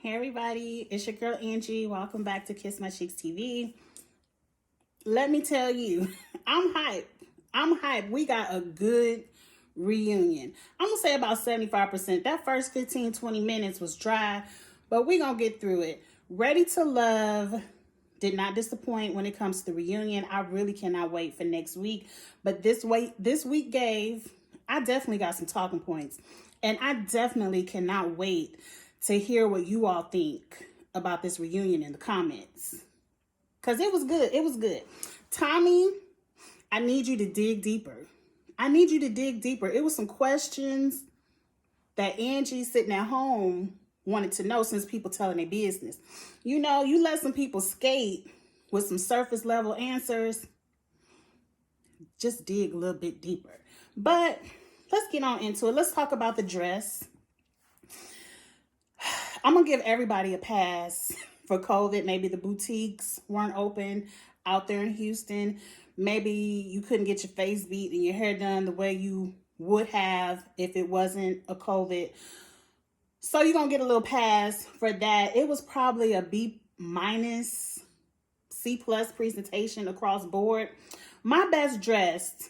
Hey everybody, it's your girl Angie. Welcome back to Kiss My Cheeks TV. Let me tell you, I'm hyped. I'm hyped. We got a good reunion. I'm gonna say about 75%. That first 15-20 minutes was dry, but we gonna get through it. Ready to Love did not disappoint when it comes to the reunion. I really cannot wait for next week. But this week I definitely got some talking points. And I definitely cannot wait to hear what you all think about this reunion in the comments. Because it was good. It was good. Tommy, I need you to dig deeper. I need you to dig deeper. It was some questions that Angie sitting at home wanted to know since people telling their business. You know, you let some people skate with some surface level answers. Just dig a little bit deeper. But let's get on into it. Let's talk about the dress. I'm going to give everybody a pass for COVID. Maybe the boutiques weren't open out there in Houston. Maybe you couldn't get your face beat and your hair done the way you would have if it wasn't a COVID. So you're going to get a little pass for that. It was probably a B-, C+ presentation across board. My best dressed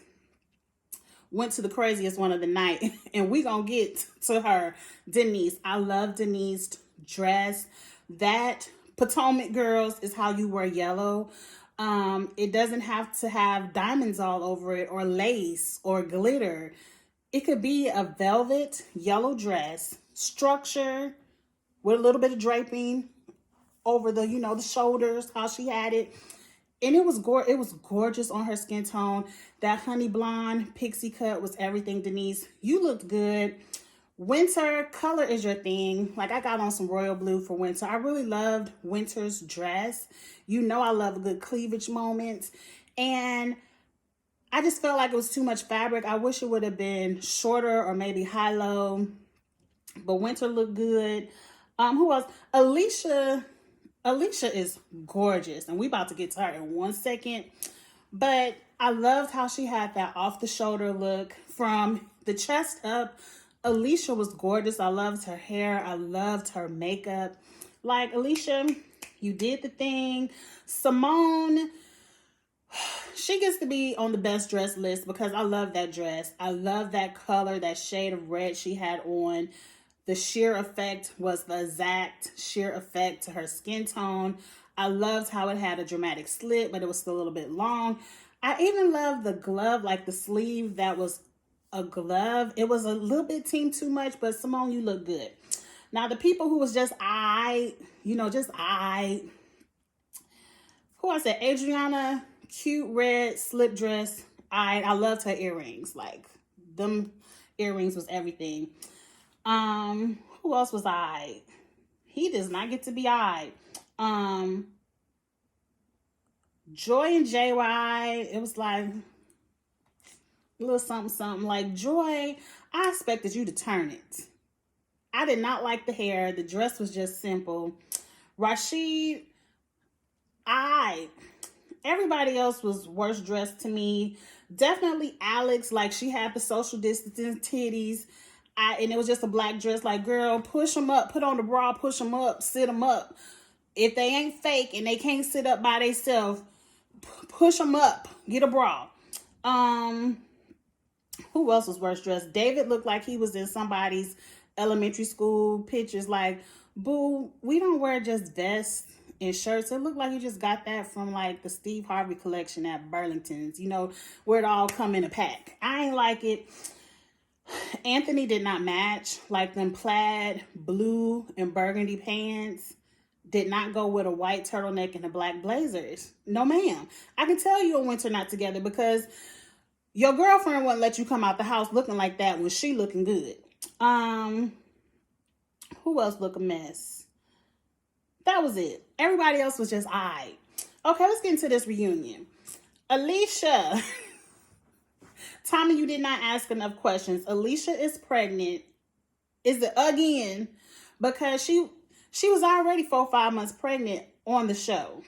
went to the craziest one of the night, and we gonna get to her, Denise. I love Denise's dress. That Potomac Girls is how you wear yellow. It doesn't have to have diamonds all over it or lace or glitter. It could be a velvet yellow dress, structure with a little bit of draping over the, the shoulders, how she had it. And it was gorgeous on her skin tone. That honey blonde pixie cut was everything, Denise. You looked good. Winter, color is your thing. Like, I got on some royal blue for winter. I really loved Winter's dress. You know I love a good cleavage moment. And I just felt like it was too much fabric. I wish it would have been shorter or maybe high-low. But Winter looked good. Who else? Alicia is gorgeous, and we about to get to her in 1 second. But I loved how she had that off-the-shoulder look from the chest up. Alicia was gorgeous. I loved her hair. I loved her makeup. Like, Alicia, you did the thing. Simone, she gets to be on the best dress list because I love that dress. I love that color, that shade of red she had on. The sheer effect was the exact sheer effect to her skin tone. I loved how it had a dramatic slit, but it was still a little bit long. I even loved the glove, like the sleeve that was a glove. It was a little bit teamed too much, but Simone, you look good. Now, the people who was just who I said, Adriana, cute red slip dress. I loved her earrings. Like, them earrings was everything. Who else was I? He does not get to be I. Joy and JY, it was like a little something. Like, Joy, I expected you to turn it. I did not like the hair. The dress was just simple. Rashid, everybody else was worse dressed to me. Definitely Alex, like, she had the social distancing titties. And it was just a black dress. Like, girl, push them up. Put on the bra, push them up, sit them up. If they ain't fake and they can't sit up by themselves, push them up. Get a bra. Who else was worse dressed? David looked like he was in somebody's elementary school pictures. Like, boo, we don't wear just vests and shirts. It looked like you just got that from, like, the Steve Harvey collection at Burlington's. You know, where it all come in a pack. I ain't like it. Anthony did not match. Like, them plaid blue and burgundy pants did not go with a white turtleneck and the black blazers. No, ma'am. I can tell you and Winter not together because your girlfriend wouldn't let you come out the house looking like that when she looking good. Who else look a mess? That was it. Everybody else was just aight. Okay, let's get into this reunion. Alicia. Tommy, you did not ask enough questions. Alicia is pregnant. Is it again? Because she was already 4 or 5 months pregnant on the show.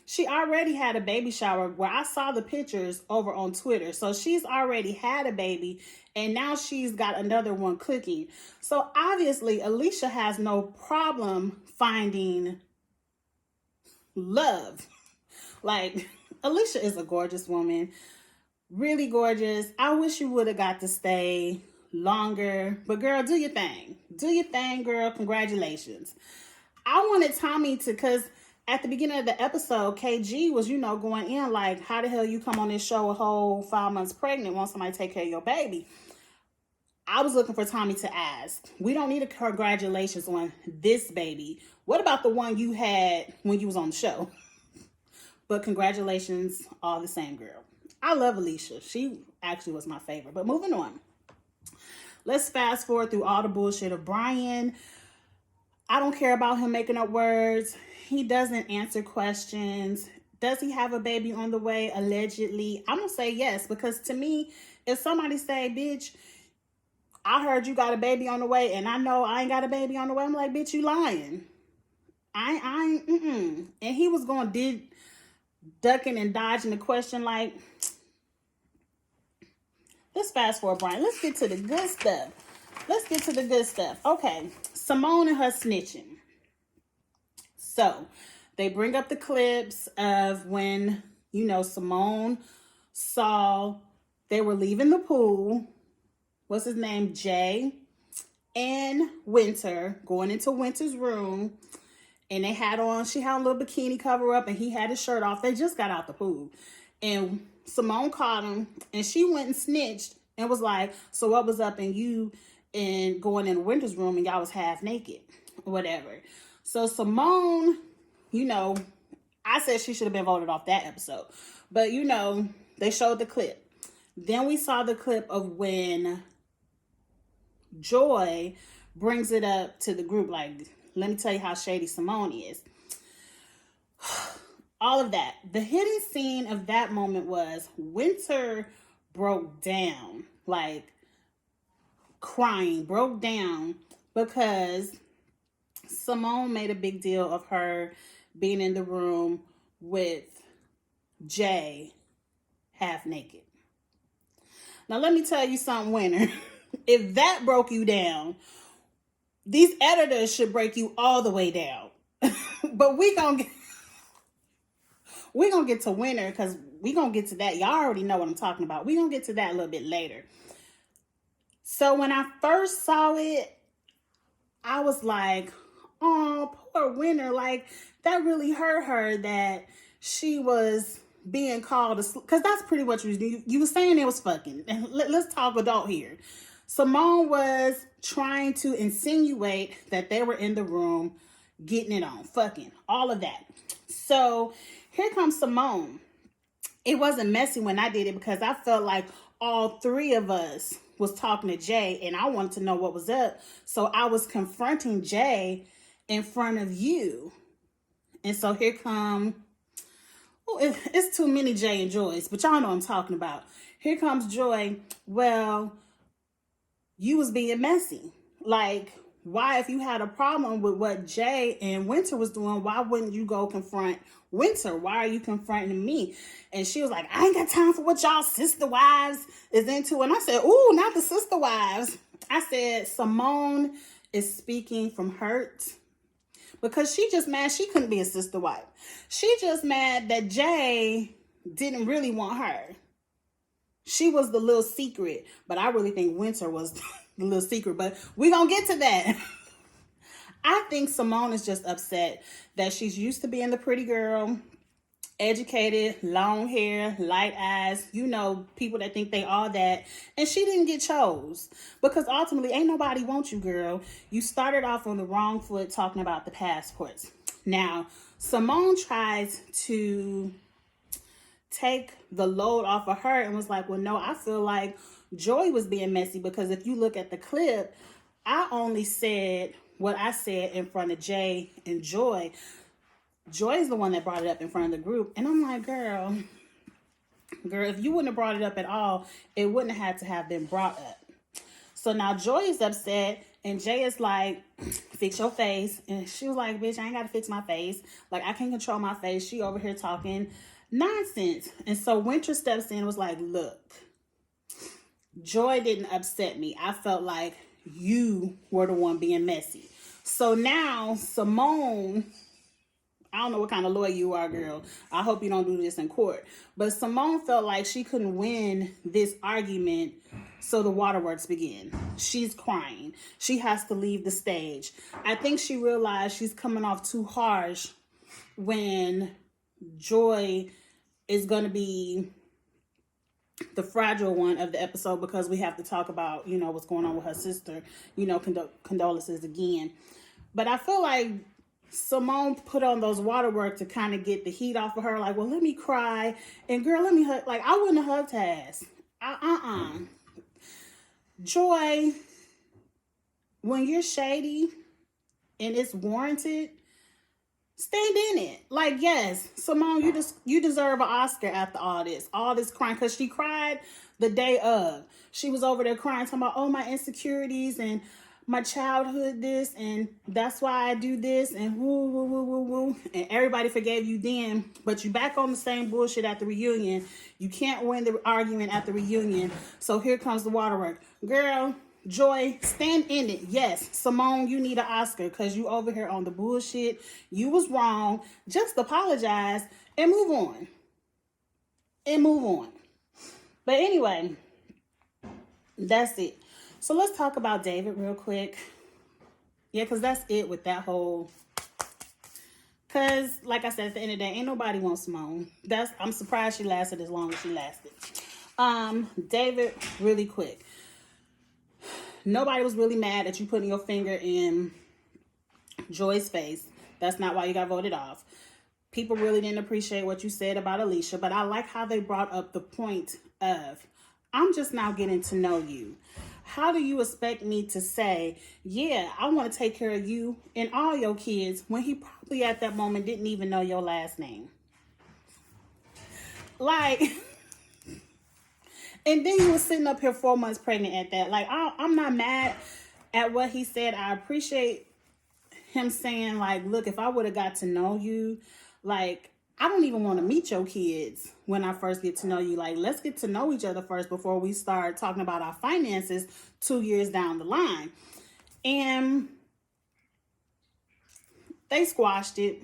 She already had a baby shower where I saw the pictures over on Twitter. So she's already had a baby and now she's got another one cooking. So obviously Alicia has no problem finding love. Like, Alicia is a gorgeous woman. Really gorgeous. I wish you would have got to stay longer. But girl, do your thing. Do your thing, girl. Congratulations. I wanted Tommy to, because at the beginning of the episode, KG was, going in like, how the hell you come on this show a whole 5 months pregnant, want somebody to take care of your baby? I was looking for Tommy to ask. We don't need a congratulations on this baby. What about the one you had when you was on the show? But congratulations all the same, girl. I love Alicia. She actually was my favorite. But moving on. Let's fast forward through all the bullshit of Brian. I don't care about him making up words. He doesn't answer questions. Does he have a baby on the way? Allegedly. I'm going to say yes. Because to me, if somebody say, bitch, I heard you got a baby on the way and I know I ain't got a baby on the way. I'm like, bitch, you lying. And he was going ducking and dodging the question like, let's fast forward, Brian. Let's get to the good stuff. Okay. Simone and her snitching. So they bring up the clips of when, Simone saw they were leaving the pool. What's his name? Jay and Winter going into Winter's room. And she had a little bikini cover up and he had his shirt off. They just got out the pool. And Simone caught him and she went and snitched and was like, so what was up in you and going in Winter's room and y'all was half naked or whatever. So Simone, I said she should have been voted off that episode. But, they showed the clip. Then we saw the clip of when Joy brings it up to the group like, let me tell you how shady Simone is. All of that. The hidden scene of that moment was Winter broke down, like crying, broke down because Simone made a big deal of her being in the room with Jay half naked. Now, let me tell you something, Winter. If that broke you down, these editors should break you all the way down. But we're going to get to Winter because we're going to get to that. Y'all already know what I'm talking about. We're going to get to that a little bit later. So when I first saw it, I was like, oh, poor Winter. Like, that really hurt her that she was being called because that's pretty much what you were saying. It was fucking. Let's talk adult here. Simone was trying to insinuate that they were in the room getting it on, fucking, all of that. So here comes Simone. It wasn't messy when I did it because I felt like all three of us was talking to Jay and I wanted to know what was up. So I was confronting Jay in front of you. And so here come, it's too many Jay and Joys, but y'all know what I'm talking about. Here comes Joy. Well, you was being messy. Like, why, if you had a problem with what Jay and Winter was doing, why wouldn't you go confront Winter? Why are you confronting me? And she was like, I ain't got time for what y'all sister wives is into. And I said, ooh, not the sister wives. I said, Simone is speaking from hurt because she just mad she couldn't be a sister wife. She just mad that Jay didn't really want her. She was the little secret, but I really think Winter was the little secret, but we're going to get to that. I think Simone is just upset that she's used to being the pretty girl, educated, long hair, light eyes, people that think they all that, and she didn't get chose because ultimately ain't nobody want you, girl. You started off on the wrong foot talking about the passports. Now, Simone tries to take the load off of her and was like, well, no, I feel like Joy was being messy because if you look at the clip, I only said what I said in front of Jay and Joy. Joy is the one that brought it up in front of the group. And I'm like, girl, if you wouldn't have brought it up at all, it wouldn't have had to have been brought up. So now Joy is upset And Jay is like, fix your face. And she was like, bitch, I ain't got to fix my face. Like, I can't control my face. She over here talking nonsense. And so Winter steps in and was like, look, Joy didn't upset me. I felt like you were the one being messy. So now Simone, I don't know what kind of lawyer you are, girl. I hope you don't do this in court. But Simone felt like she couldn't win this argument, so the waterworks begin. She's crying. She has to leave the stage. I think she realized she's coming off too harsh when Joy is going to be the fragile one of the episode, because we have to talk about, you know, what's going on with her sister, you know, condolences again. But I feel like Simone put on those waterworks to kind of get the heat off of her. Like, well, let me cry. And girl, let me hug. Like, I wouldn't have hugged her ass. Joy, when you're shady and it's warranted, stand in it. Like, yes, Simone, you deserve an Oscar after all this crying. Because she cried the day of. She was over there crying, talking about, oh, my insecurities and my childhood this, and that's why I do this, and woo, woo, woo, woo, woo. And everybody forgave you then, but you back on the same bullshit at the reunion. You can't win the argument at the reunion. So here comes the waterwork. Girl, Joy, stand in it. Yes, Simone, you need an Oscar because you over here on the bullshit. You was wrong. Just apologize and move on. But anyway, that's it. So let's talk about David real quick. Yeah, because that's it with that whole... Because, like I said, at the end of the day, ain't nobody wants Simone. I'm surprised she lasted as long as she lasted. David, really quick. Nobody was really mad at you putting your finger in Joy's face. That's not why you got voted off. People really didn't appreciate what you said about Alicia, but I like how they brought up the point of, I'm just now getting to know you. How do you expect me to say, yeah, I want to take care of you and all your kids, when he probably at that moment didn't even know your last name? Like, and then you were sitting up here 4 months pregnant at that. Like, I'm not mad at what he said. I appreciate him saying, like, look, if I would have got to know you, like, I don't even want to meet your kids when I first get to know you. Like, let's get to know each other first before we start talking about our finances 2 years down the line. And they squashed it.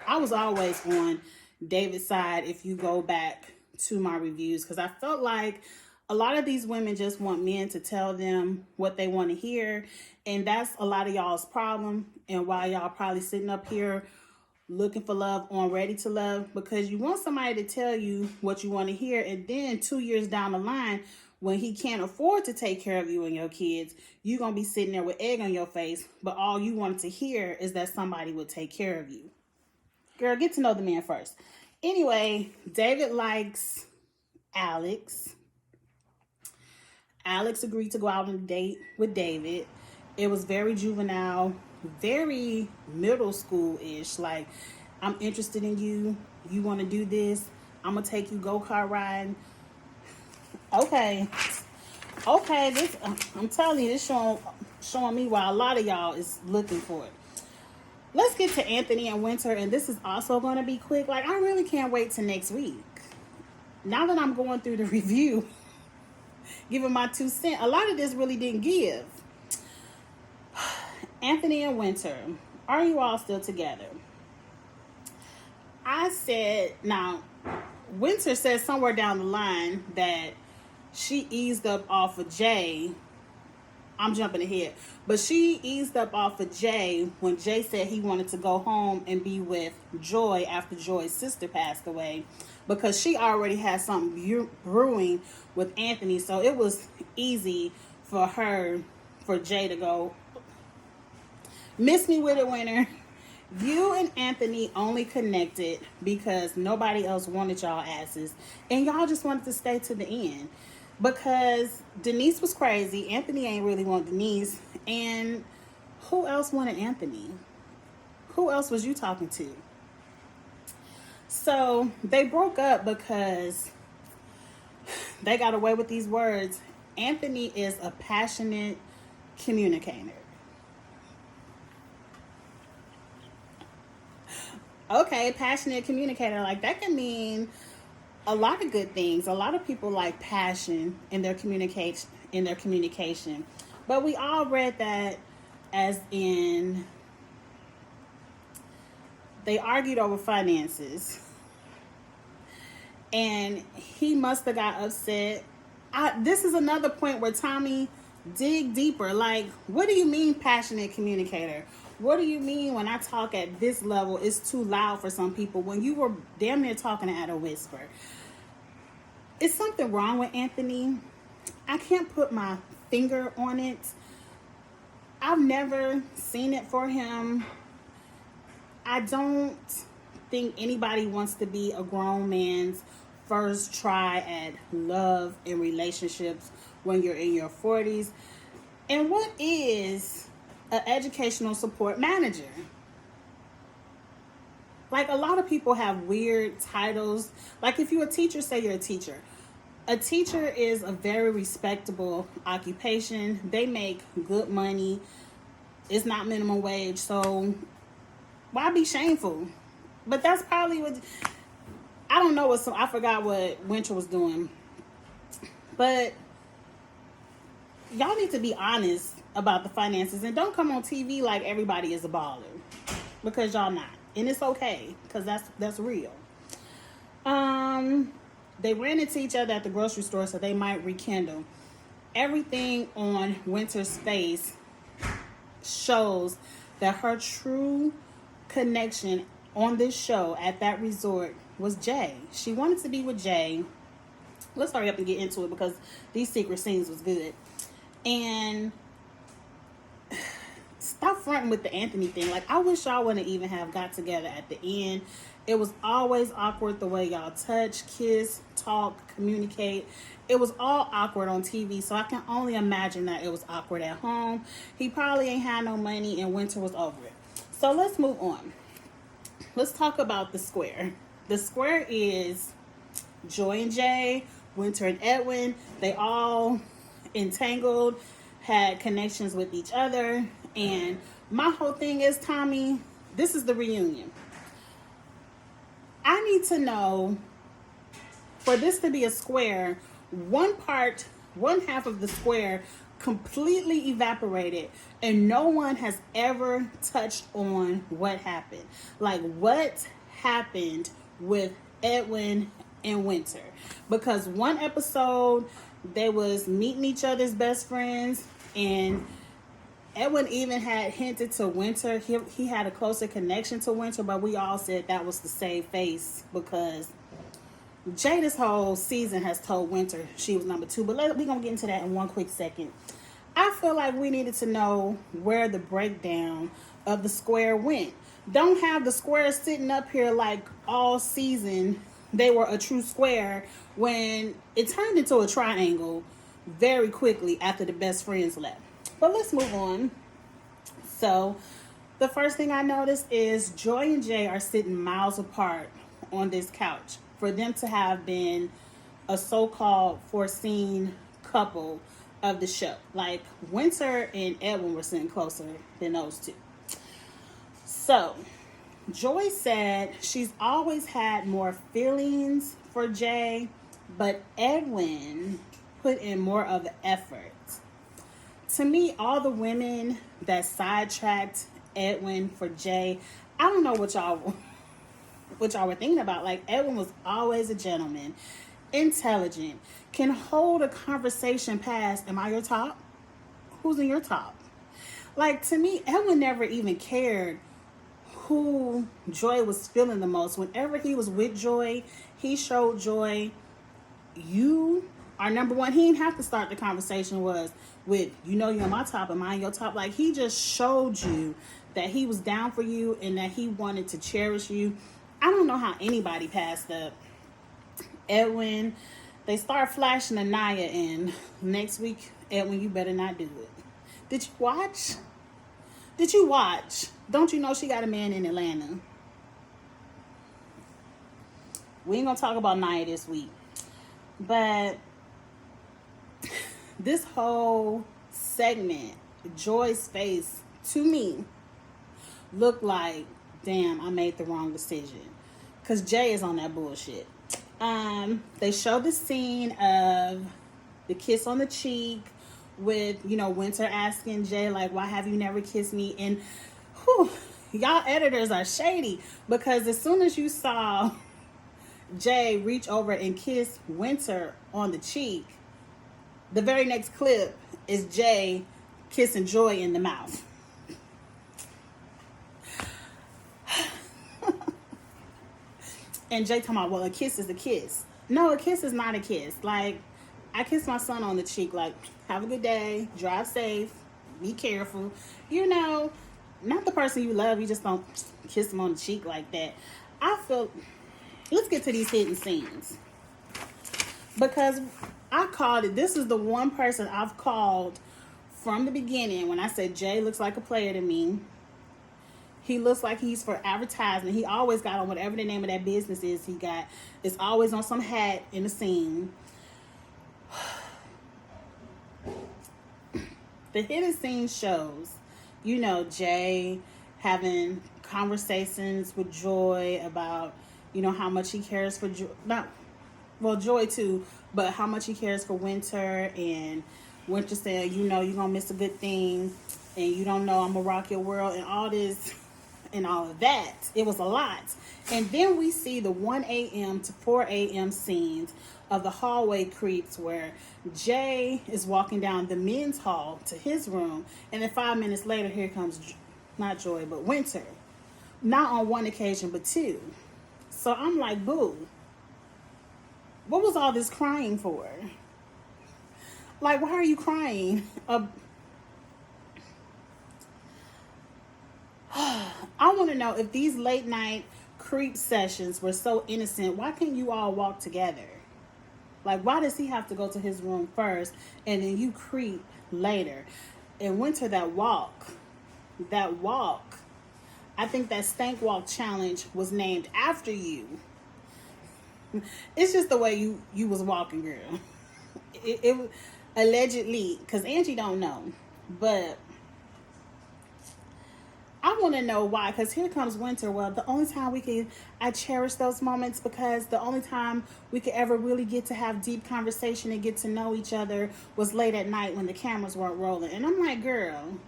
I was always on David's side if you go back to my reviews, because I felt like a lot of these women just want men to tell them what they want to hear. And that's a lot of y'all's problem, and why y'all probably sitting up here looking for love on Ready to Love, because you want somebody to tell you what you want to hear, and then 2 years down the line, when he can't afford to take care of you and your kids, you're going to be sitting there with egg on your face, but all you wanted to hear is that somebody would take care of you. Girl, get to know the man first. Anyway, David likes Alex. Alex agreed to go out on a date with David. It was very juvenile, very middle school-ish. Like, I'm interested in you. You want to do this? I'm going to take you go-kart riding. Okay, this, I'm telling you, this showing me why a lot of y'all is looking for it. Let's get to Anthony and Winter, and this is also going to be quick. Like, I really can't wait till next week. Now that I'm going through the review, giving my 2 cents, a lot of this really didn't give. Anthony and Winter, are you all still together? I said, now, Winter said somewhere down the line that she eased up off of Jay. I'm jumping ahead. But she eased up off of Jay when Jay said he wanted to go home and be with Joy after Joy's sister passed away, because she already had something brewing with Anthony. So it was easy for Jay to go, miss me with it, Winter. You and Anthony only connected because nobody else wanted y'all asses, and y'all just wanted to stay to the end. Because Denise was crazy. Anthony ain't really want Denise. And who else wanted Anthony? Who else was you talking to? So they broke up because they got away with these words. Anthony is a passionate communicator. Okay, passionate communicator. Like, that can mean a lot of good things. A lot of people like passion in their communication. But we all read that as in they argued over finances. And he must have got upset. This is another point where Tommy dig deeper. Like, what do you mean passionate communicator? What do you mean when I talk at this level, it's too loud for some people when you were damn near talking at a whisper? Is something wrong with Anthony? I can't put my finger on it. I've never seen it for him. I don't think anybody wants to be a grown man's first try at love and relationships when you're in your 40s. And what is an educational support manager? Like, a lot of people have weird titles. Like, if you're a teacher, say you're a teacher. A teacher is a very respectable occupation. They make good money. It's not minimum wage. So why be shameful? But that's probably what, I don't know I forgot what Winter was doing. But y'all need to be honest about the finances and don't come on TV like everybody is a baller, because y'all not. And it's okay, because that's real. They ran into each other at the grocery store so they might rekindle. Everything on Winter's face shows that her true connection on this show at that resort was Jay. She wanted to be with Jay. Let's hurry up and get into it because these secret scenes was good. And stop fronting with the Anthony thing. Like, I wish y'all wouldn't even have got together at the end. It was always awkward the way y'all touch, kiss, talk, communicate. It was all awkward on TV, so I can only imagine that it was awkward at home. He probably ain't had no money and Winter was over it. So let's move on. Let's talk about the square. The square is Joy and Jay, Winter and Edwin. They all entangled, had connections with each other. And my whole thing is, Tommy, this is the reunion. I need to know, for this to be a square, one half of the square completely evaporated and no one has ever touched on what happened. Like, what happened with Edwin and Winter? Because one episode they was meeting each other's best friends, and Edwin even had hinted to Winter. He had a closer connection to Winter, but we all said that was the same face because Jay this whole season has told Winter she was number 2. But we're going to get into that in one quick second. I feel like we needed to know where the breakdown of the square went. Don't have the square sitting up here like all season they were a true square when it turned into a triangle very quickly after the best friends left. But let's move on. So the first thing I noticed is Joy and Jay are sitting miles apart on this couch. For them to have been a so-called foreseen couple of the show. Like, Winter and Edwin were sitting closer than those two. So Joy said she's always had more feelings for Jay, but Edwin put in more of an effort. To me, all the women that sidetracked Edwin for Jay, I don't know what y'all were thinking about. Like, Edwin was always a gentleman, intelligent, can hold a conversation past, am I your top? Who's in your top? Like, to me, Edwin never even cared who Joy was feeling the most. Whenever he was with Joy, he showed Joy, you are number one. He didn't have to start the conversation with, you're my top, am I your top? Like, he just showed you that he was down for you and that he wanted to cherish you. I don't know how anybody passed up Edwin. They start flashing Anaya in. Next week, Edwin, you better not do it. Did you watch? Don't you know she got a man in Atlanta? We ain't gonna talk about Naya this week. But this whole segment Joy's face, to me, looked like, damn, I made the wrong decision. Because Jay is on that bullshit. They showed the scene of the kiss on the cheek with, Winter asking Jay, like, why have you never kissed me? And, whew, y'all editors are shady. Because as soon as you saw Jay reach over and kiss Winter on the cheek, the very next clip is Jay kissing Joy in the mouth. And Jay talking about, well, a kiss is a kiss. No, a kiss is not a kiss. Like, I kiss my son on the cheek, like, have a good day, drive safe, be careful. Not the person you love, you just don't kiss him on the cheek like that. Let's get to these hidden scenes. Because I called it, this is the one person I've called from the beginning when I said Jay looks like a player to me. He looks like he's for advertising. He always got on whatever the name of that business is he got. It's always on some hat in the scene. The hidden scene shows, Jay having conversations with Joy about, how much he cares for Joy too, but how much he cares for Winter, and Winter saying, you're going to miss a good thing, and you don't know I'm going to rock your world, and all this and all of that. It was a lot. And then we see the 1 a.m. to 4 a.m. scenes of the hallway creeps where Jay is walking down the men's hall to his room, and then 5 minutes later, here comes not Joy, but Winter. Not on one occasion, but two. So I'm like, boo. What was all this crying for? Like, why are you crying? I want to know, if these late night creep sessions were so innocent, why can't you all walk together? Like, why does he have to go to his room first and then you creep later? And Winter, that walk, I think that stank walk challenge was named after you. It's just the way you was walking, girl. It allegedly, because Angie don't know, but I want to know why, because here comes Winter. Well, the only time I cherish those moments because the only time we could ever really get to have deep conversation and get to know each other was late at night when the cameras weren't rolling. And I'm like, girl,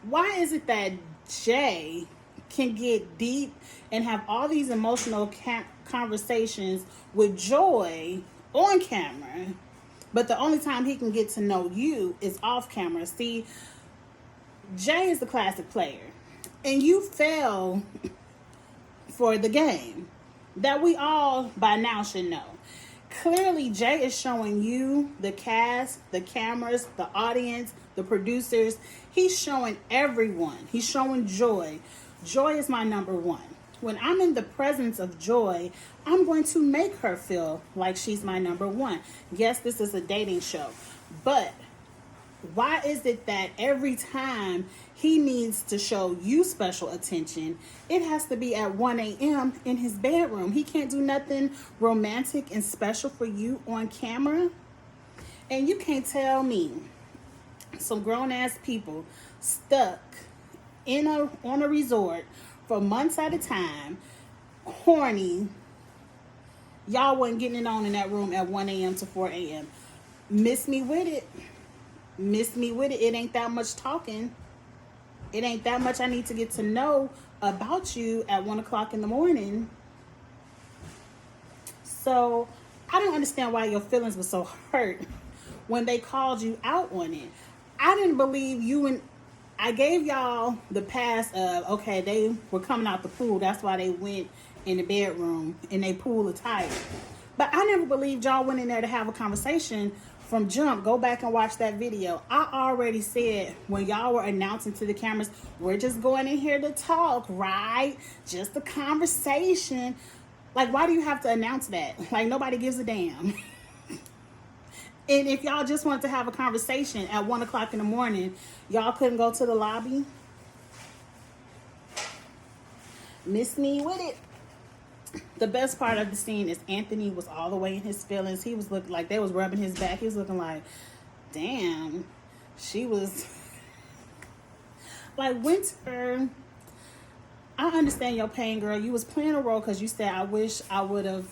why is it that Jay can get deep and have all these emotional conversations with Joy on camera, but the only time he can get to know you is off camera? See, Jay is the classic player. And you fell for the game that we all by now should know. Clearly, Jay is showing you, the cast, the cameras, the audience, the producers. He's showing everyone. He's showing Joy. Joy is my number one. When I'm in the presence of Joy, I'm going to make her feel like she's my number one. Yes, this is a dating show, but why is it that every time he needs to show you special attention, it has to be at 1 a.m. in his bedroom? He can't do nothing romantic and special for you on camera? And you can't tell me some grown-ass people stuck on a resort for months at a time, horny, y'all wasn't getting it on in that room at 1 a.m. to 4 a.m. Miss me with it. It ain't that much talking. It ain't that much I need to get to know about you at 1 o'clock in the morning. So I don't understand why your feelings were so hurt when they called you out on it. I didn't believe you, and I gave y'all the pass of, okay, they were coming out the pool. That's why they went in the bedroom in their pool attire. But I never believed y'all went in there to have a conversation from jump. Go back and watch that video. I already said when y'all were announcing to the cameras, we're just going in here to talk, right? Just a conversation. Like, why do you have to announce that? Like, nobody gives a damn. And if y'all just wanted to have a conversation at 1 o'clock in the morning, y'all couldn't go to the lobby? Miss me with it. The best part of the scene is Anthony was all the way in his feelings. He was looking like they was rubbing his back. He was looking like, damn, she was Like, Winter, I understand your pain, girl. You was playing a role because you said, I wish I would have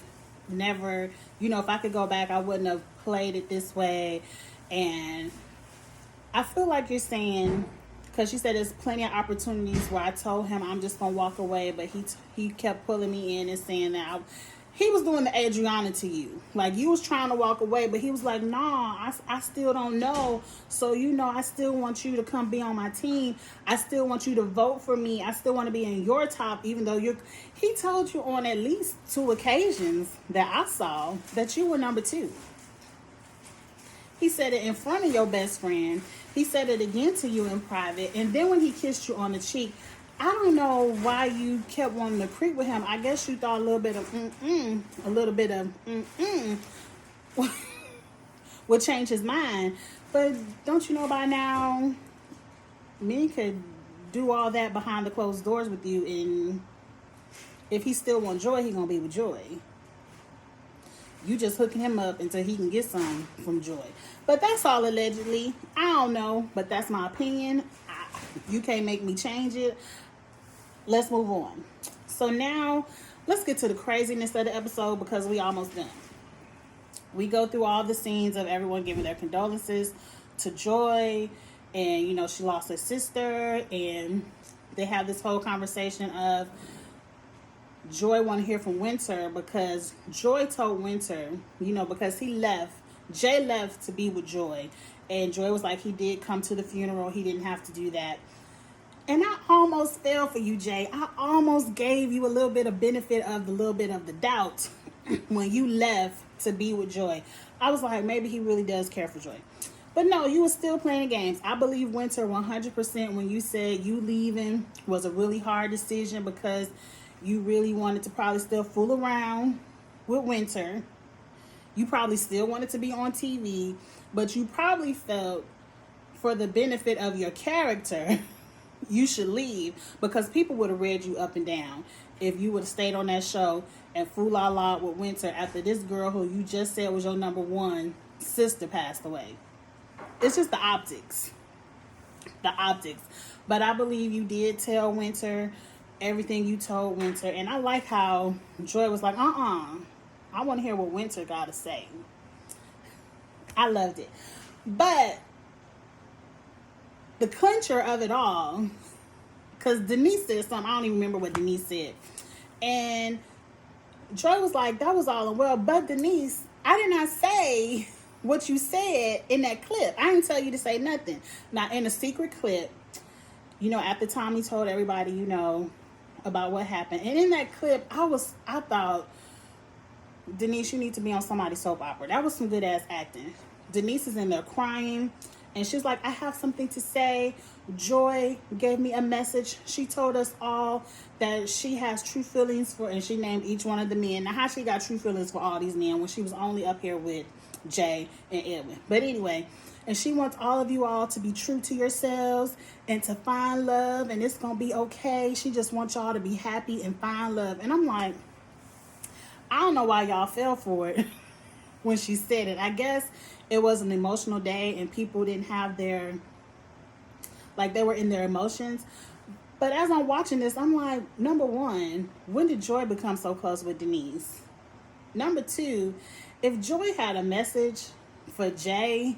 never, if I could go back, I wouldn't have played it this way. And I feel like you're saying, because you said there's plenty of opportunities where I told him I'm just going to walk away, but he kept pulling me in and saying that he was doing the Adriana to you. Like, you was trying to walk away, but he was like, nah, I still don't know. So, I still want you to come be on my team. I still want you to vote for me. I still want to be in your top, even though he told you on at least 2 occasions that I saw that you were number 2. He said it in front of your best friend. He said it again to you in private. And then when he kissed you on the cheek, I don't know why you kept wanting to creep with him. I guess you thought a little bit of would change his mind. But don't you know by now, men could do all that behind the closed doors with you. And if he still want Joy, he gonna be with Joy. You just hooking him up until he can get some from Joy. But that's all allegedly. I don't know, but that's my opinion. You can't make me change it. Let's move on. So now, let's get to the craziness of the episode because we almost done. We go through all the scenes of everyone giving their condolences to Joy. And, she lost her sister. And they have this whole conversation of Joy want to hear from Winter because Joy told Winter, because Jay left to be with Joy. And Joy was like, he did come to the funeral. He didn't have to do that. And I almost fell for you, Jay. I almost gave you a little bit of benefit of the doubt when you left to be with Joy. I was like, maybe he really does care for Joy. But no, you were still playing games. I believe Winter 100% when you said you leaving was a really hard decision because you really wanted to probably still fool around with Winter. You probably still wanted to be on TV, but you probably felt for the benefit of your character, you should leave because people would have read you up and down if you would have stayed on that show and fool la la with Winter after this girl who you just said was your number 1 sister passed away. It's just the optics. But I believe you did tell Winter everything you told Winter. And I like how Joy was like, I want to hear what Winter got to say. I loved it. But the clincher of it all, because Denise said something, I don't even remember what Denise said. And Joy was like, that was all and well, but Denise, I did not say what you said in that clip. I didn't tell you to say nothing. Now, in a secret clip, at the time he told everybody, about what happened. And in that clip, I thought, Denise, you need to be on somebody's soap opera. That was some good ass acting. Denise is in there crying. And she's like, I have something to say. Joy gave me a message. She told us all that she has true feelings for, and she named each one of the men. Now, how she got true feelings for all these men when she was only up here with Jay and Edwin. But anyway, and she wants all of you all to be true to yourselves and to find love, and it's going to be okay. She just wants y'all to be happy and find love. And I'm like, I don't know why y'all fell for it when she said it. I guess it was an emotional day and people didn't have they were in their emotions. But as I'm watching this, I'm like, number 1, when did Joy become so close with Denise? Number 2, if Joy had a message for Jay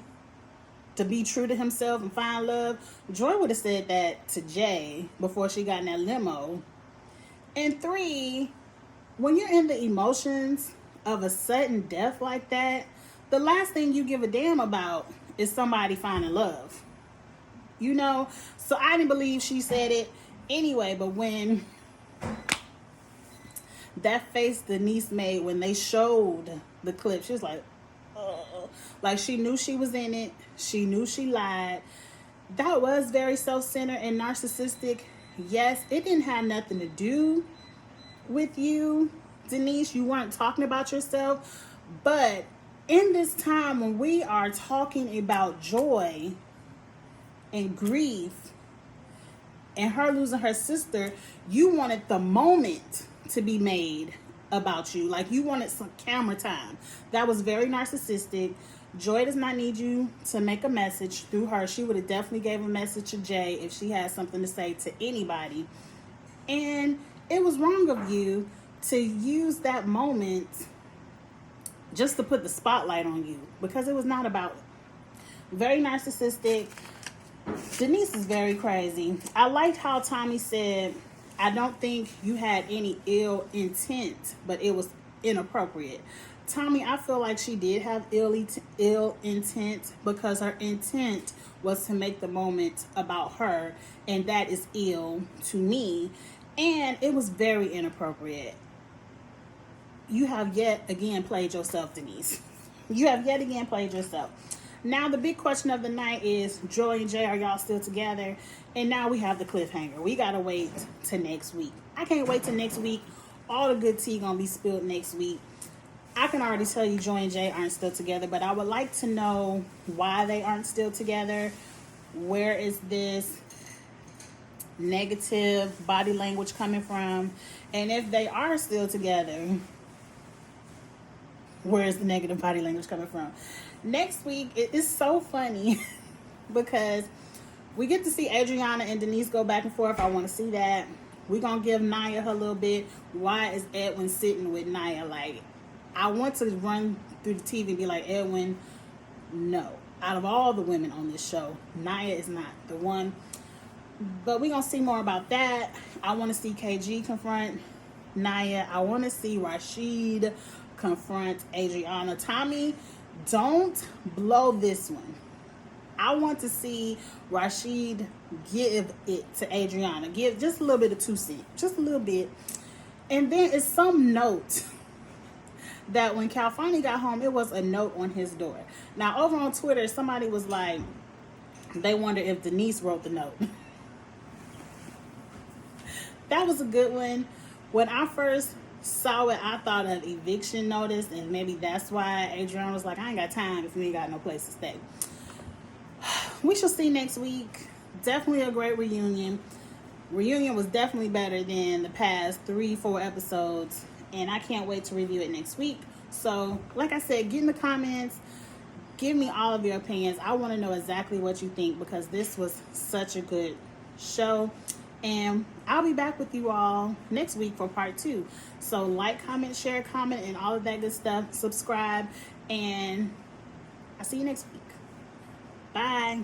to be true to himself and find love, Joy would have said that to Jay before she got in that limo. And 3, when you're in the emotions of a sudden death like that, the last thing you give a damn about is somebody finding love. So I didn't believe she said it anyway, but when that face Denise made when they showed the clip, she was like, like she knew she was in it. She knew she lied. That was very self-centered and narcissistic. Yes, it didn't have nothing to do with you, Denise. You weren't talking about yourself. But in this time when we are talking about Joy and grief and her losing her sister, you wanted the moment to be made about you. Like you wanted some camera time. That was very narcissistic. Joy does not need you to make a message through her. She would have definitely gave a message to Jay if she had something to say to anybody. And it was wrong of you to use that moment just to put the spotlight on you, because it was not about it. Very narcissistic. Denise is very crazy. I liked how Tommy said, I don't think you had any ill intent, but it was inappropriate. Tommy, I feel like she did have ill intent, because her intent was to make the moment about her, and that is ill to me, and it was very inappropriate. You have yet again played yourself, Denise. You have yet again played yourself. Now the big question of the night is, Joy and Jay, are y'all still together? And now we have the cliffhanger. We gotta wait till next week. I can't wait till next week. All the good tea gonna be spilled next week. I can already tell you Joy and Jay aren't still together, but I would like to know why they aren't still together. Where is this negative body language coming from? And if they are still together, where is the negative body language coming from? Next week, it is so funny because we get to see Adriana and Denise go back and forth. I want to see that. We're going to give Naya her little bit. Why is Edwin sitting with Naya? Like, I want to run through the TV and be like, Edwin, no. Out of all the women on this show, Naya is not the one. But we're going to see more about that. I want to see KG confront Naya. I want to see Rashid confront Adriana. Tommy, don't blow this one. I want to see Rashid give it to Adriana. Give just a little bit of 2 cents. Just a little bit. And then it's some note that when Calfani got home, it was a note on his door. Now, over on Twitter, somebody was like, they wonder if Denise wrote the note. That was a good one. When I first saw it, I thought of eviction notice, and maybe that's why Adriana was like, I ain't got time if you ain't got no place to stay. We shall see next week. Definitely a great reunion. Reunion was definitely better than the past 3-4 episodes, and I can't wait to review it next week. So, like I said, get in the comments. Give me all of your opinions. I want to know exactly what you think, because this was such a good show. And I'll be back with you all next week for part 2. So like, comment, share, comment, and all of that good stuff. Subscribe, and I'll see you next week. Bye.